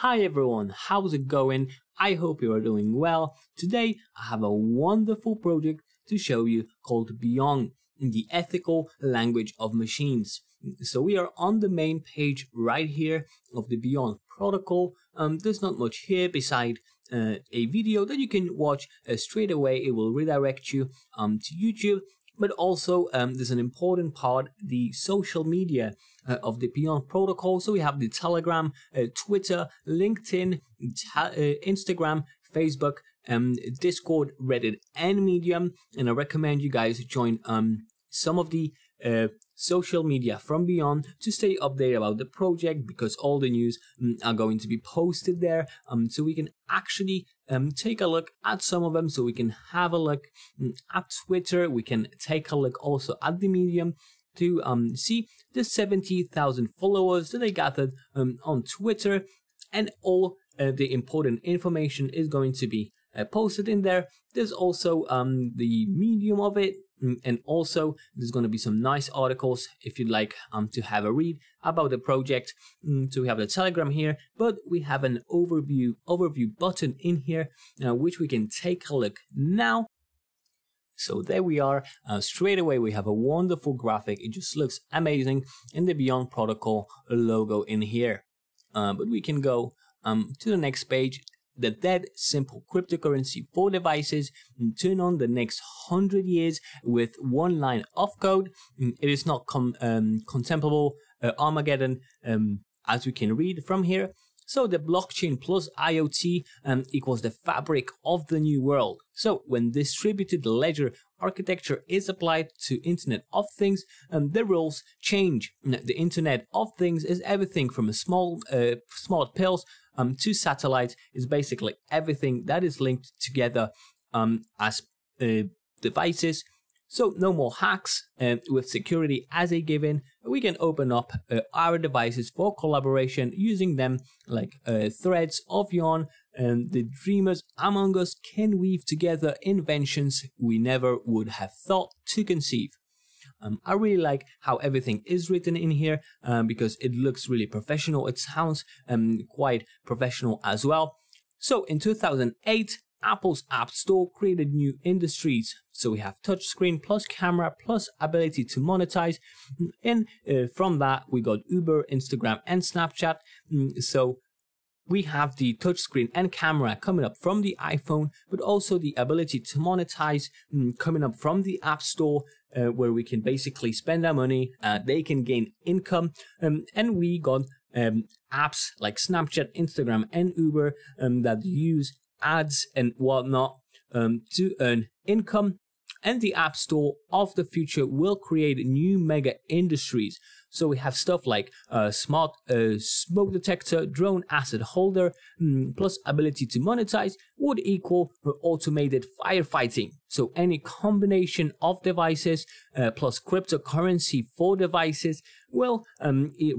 Hi everyone, how's it going? I hope you are doing well. Today I have a wonderful project to show you called Beyond, the ethical language of machines. So we are on the main page right here of the Beyond protocol. There's not much here beside a video that you can watch straight away. It will redirect you to YouTube. But also there's an important part, the social media of the Beyond protocol. So we have the Telegram, Twitter, LinkedIn, Instagram, Facebook, Discord, Reddit, and Medium. And I recommend you guys join some of the social media from Beyond to stay updated about the project, because all the news are going to be posted there, so we can actually take a look at some of them. So we can have a look at Twitter, we can take a look also at the Medium to see the 70,000 followers that they gathered on Twitter, and all the important information is going to be posted in there. There's also the Medium of it, and also there's going to be some nice articles if you'd like to have a read about the project. So we have the Telegram here, but we have an overview button in here, which we can take a look now. So there we are. Straight away we have a wonderful graphic. It just looks amazing, and the Beyond protocol logo in here. But we can go to the next page. The dead simple cryptocurrency for devices, turn on the next 100 years with one line of code. It is not contemplable Armageddon, as we can read from here. So the blockchain plus IoT equals the fabric of the new world. So when distributed ledger architecture is applied to Internet of Things, the rules change. The Internet of Things is everything from a small pills to satellites. Is basically everything that is linked together as devices. So no more hacks, with security as a given. We can open up our devices for collaboration using them like threads of yarn, and the dreamers among us can weave together inventions we never would have thought to conceive. I really like how everything is written in here, because it looks really professional. It sounds quite professional as well. So in 2008, Apple's App Store created new industries. So we have touchscreen plus camera plus ability to monetize. And from that, we got Uber, Instagram, and Snapchat. So we have the touchscreen and camera coming up from the iPhone, but also the ability to monetize coming up from the App Store, where we can basically spend our money, they can gain income, and we got apps like Snapchat, Instagram, and Uber that use ads and whatnot to earn income. And the App Store of the future will create new mega industries. So we have stuff like smart smoke detector, drone asset holder, plus ability to monetize would equal automated firefighting. So any combination of devices plus cryptocurrency for devices will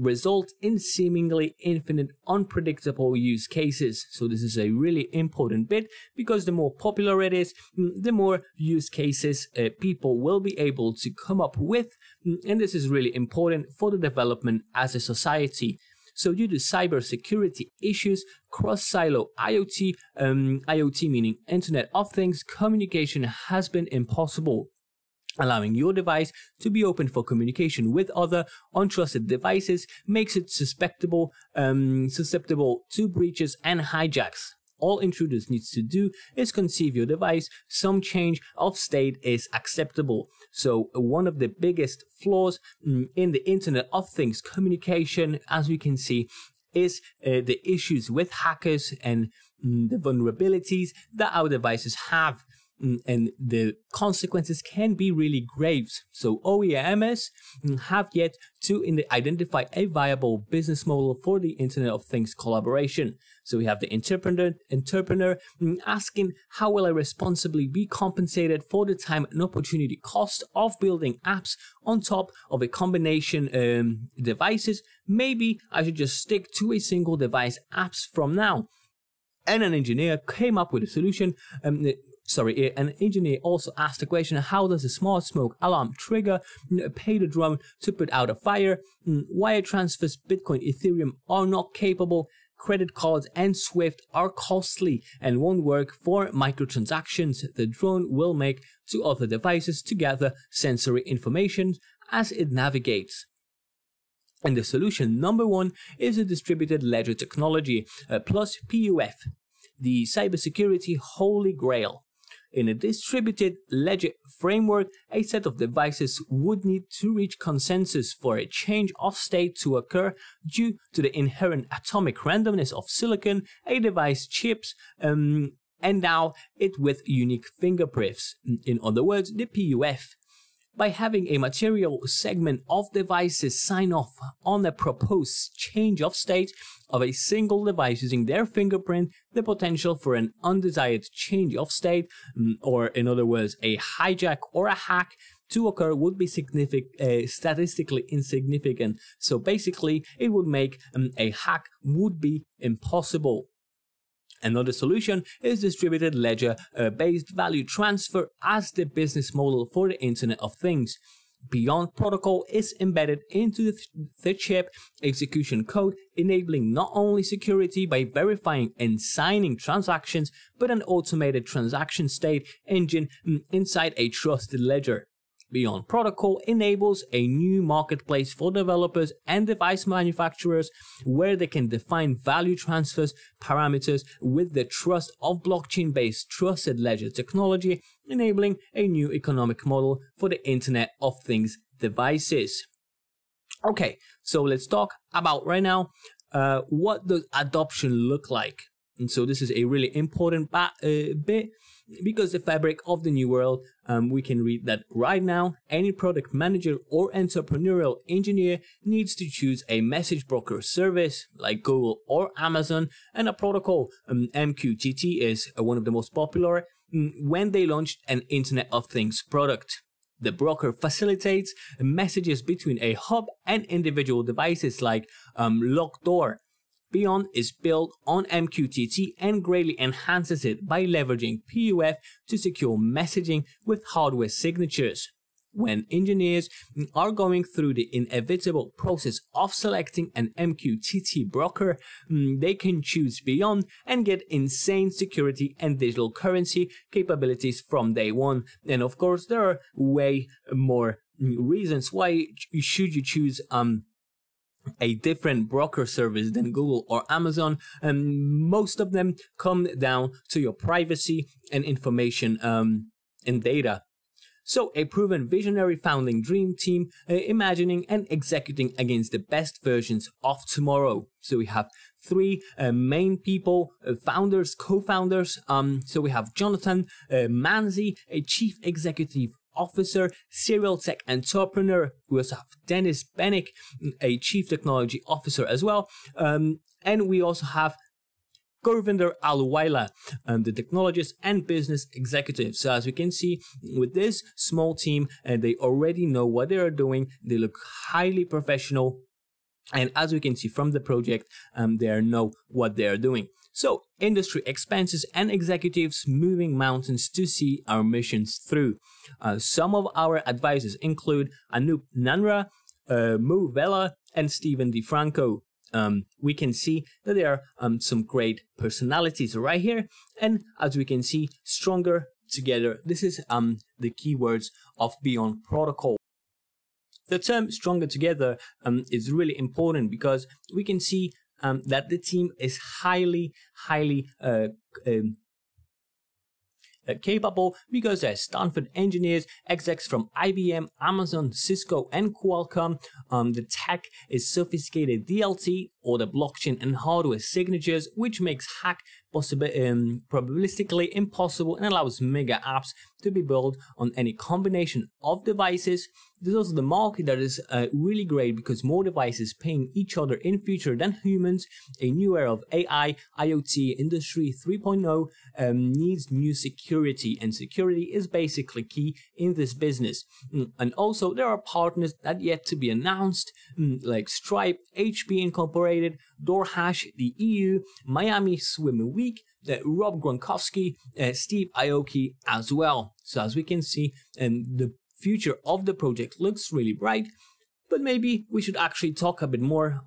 result in seemingly infinite unpredictable use cases. So this is a really important bit, because the more popular it is, the more use cases people will be able to come up with. And this is really important for the development as a society. So due to cybersecurity issues, cross-silo IoT, IoT meaning Internet of Things, communication has been impossible. Allowing your device to be open for communication with other untrusted devices makes it susceptible to breaches and hijacks. All intruders need to do is conceive your device. Some change of state is acceptable. So one of the biggest flaws in the Internet of Things communication, as we can see, is the issues with hackers and the vulnerabilities that our devices have. And the consequences can be really grave. So OEMs have yet to identify a viable business model for the Internet of Things collaboration. So we have the entrepreneur asking, how will I responsibly be compensated for the time and opportunity cost of building apps on top of a combination devices? Maybe I should just stick to a single device apps from now. And an engineer came up with a solution. An engineer also asked the question, how does a smart smoke alarm trigger pay the drone to put out a fire? Wire transfers Bitcoin, Ethereum are not capable. credit cards and SWIFT are costly and won't work for microtransactions the drone will make to other devices to gather sensory information as it navigates. And the solution number 1 is a distributed ledger technology plus PUF, the cybersecurity holy grail. In a distributed ledger framework, a set of devices would need to reach consensus for a change of state to occur due to the inherent atomic randomness of silicon, a device chips, and now it with unique fingerprints. In other words, the PUF. By having a material segment of devices sign off on a proposed change of state of a single device using their fingerprint, the potential for an undesired change of state, or in other words, a hijack or a hack, to occur would be statistically insignificant. So basically, it would make a hack would be impossible. Another solution is distributed ledger-based value transfer as the business model for the Internet of Things. Beyond Protocol is embedded into the chip execution code, enabling not only security by verifying and signing transactions, but an automated transaction state engine inside a trusted ledger. Beyond Protocol enables a new marketplace for developers and device manufacturers where they can define value transfers parameters with the trust of blockchain-based trusted ledger technology, enabling a new economic model for the Internet of Things devices. Okay, so let's talk about right now what does adoption look like. And so this is a really important bit, because the fabric of the new world, we can read that right now, any product manager or entrepreneurial engineer needs to choose a message broker service like Google or Amazon, and a protocol, MQTT is one of the most popular, when they launched an Internet of Things product. The broker facilitates messages between a hub and individual devices like locked door. Beyond is built on MQTT and greatly enhances it by leveraging PUF to secure messaging with hardware signatures. When engineers are going through the inevitable process of selecting an MQTT broker, they can choose Beyond and get insane security and digital currency capabilities from day one. And of course, there are way more reasons why you choose a different broker service than Google or Amazon, and most of them come down to your privacy and information and data. So a proven visionary founding dream team imagining and executing against the best versions of tomorrow. So we have three main people, founders, co-founders. So we have Jonathan Manzi, a chief executive officer, serial tech entrepreneur. We also have Dennis Bennick, a chief technology officer as well. And we also have Gurvinder Aluwaila, the technologist and business executive. So as we can see with this small team, they already know what they are doing. They look highly professional. And as we can see from the project, they know what they are doing. So industry expenses and executives moving mountains to see our missions through. Some of our advisors include Anup Nanra, Mo Vela, and Stephen DeFranco. We can see that there are some great personalities right here. And as we can see, stronger together. This is the keywords of Beyond Protocol. The term stronger together is really important because we can see that the team is highly capable, because they're Stanford engineers, execs from IBM, Amazon, Cisco, and Qualcomm. The tech is sophisticated DLT, or the blockchain and hardware signatures, which makes hack probabilistically impossible and allows mega apps to be built on any combination of devices. There's also the market that is really great because more devices paying each other in future than humans. A new era of AI, IoT, Industry 3.0 needs new security, and security is basically key in this business. And also there are partners that yet to be announced, like Stripe, HP Incorporated, DoorDash, the EU, Miami Swim Week, Rob Gronkowski, Steve Aoki as well. So as we can see, the future of the project looks really bright, but maybe we should actually talk a bit more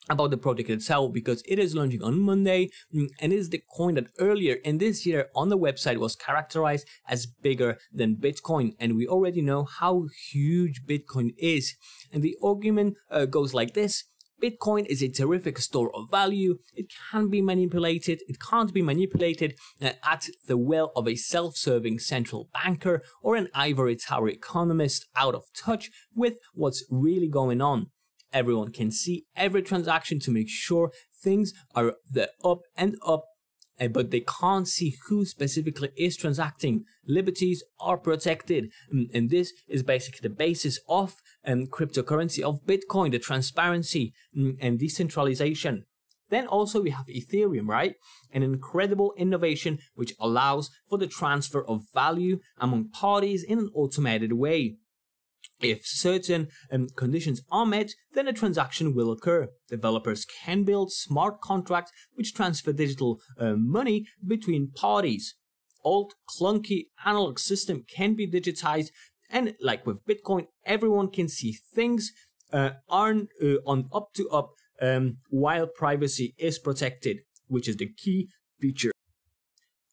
about the project itself, because it is launching on Monday, and it is the coin that earlier in this year on the website was characterized as bigger than Bitcoin, and we already know how huge Bitcoin is. And the argument goes like this: Bitcoin is a terrific store of value. It can be manipulated. It can't be manipulated at the will of a self-serving central banker or an ivory tower economist out of touch with what's really going on. Everyone can see every transaction to make sure things are the up and up, but they can't see who specifically is transacting. Liberties are protected, and this is basically the basis of cryptocurrency, of Bitcoin, the transparency and decentralization. Then also we have Ethereum, right? An incredible innovation which allows for the transfer of value among parties in an automated way. If certain conditions are met, then a transaction will occur. Developers can build smart contracts which transfer digital money between parties. Old, clunky analog system can be digitized, and like with Bitcoin, everyone can see things on up to up while privacy is protected, which is the key feature.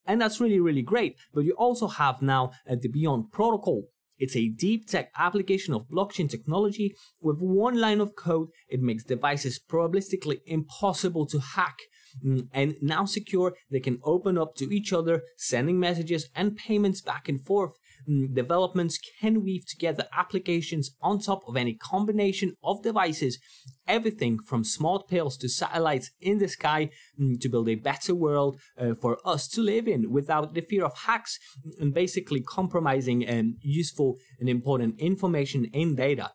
And that's really, really great. But you also have now the Beyond protocol. It's a deep tech application of blockchain technology. With one line of code, it makes devices probabilistically impossible to hack. And now secure, they can open up to each other, sending messages and payments back and forth. Developments can weave together applications on top of any combination of devices, everything from smart pills to satellites in the sky, to build a better world for us to live in without the fear of hacks and basically compromising useful and important information and data.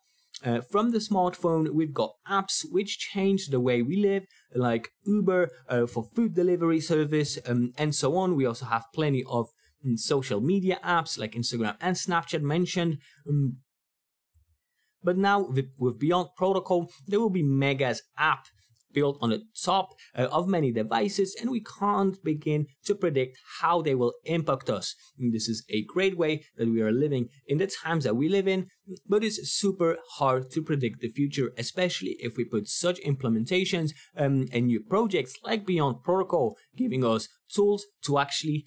From the smartphone, we've got apps which change the way we live, like Uber for food delivery service, and so on. We also have plenty of social media apps like Instagram and Snapchat mentioned. But now with Beyond Protocol, there will be Mega's app built on the top of many devices, and we can't begin to predict how they will impact us. This is a great way that we are living in the times that we live in, but it's super hard to predict the future, especially if we put such implementations and new projects like Beyond Protocol, giving us tools to actually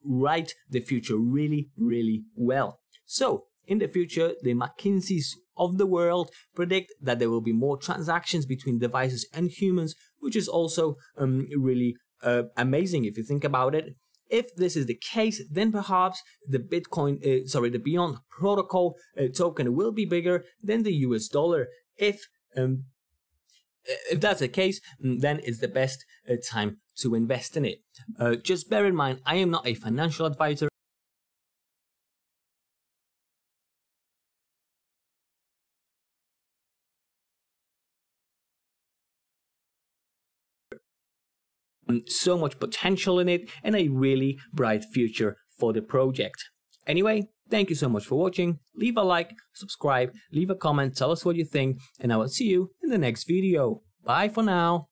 write the future really, really well. So in the future, the McKinseys of the world predict that there will be more transactions between devices and humans, which is also really amazing if you think about it. If this is the case, then perhaps the the Beyond Protocol token will be bigger than the US dollar. If that's the case, then it's the best time to invest in it. Just bear in mind, I am not a financial advisor. So much potential in it and a really bright future for the project. Anyway, thank you so much for watching. Leave a like, subscribe, leave a comment, tell us what you think, and I will see you in the next video. Bye for now.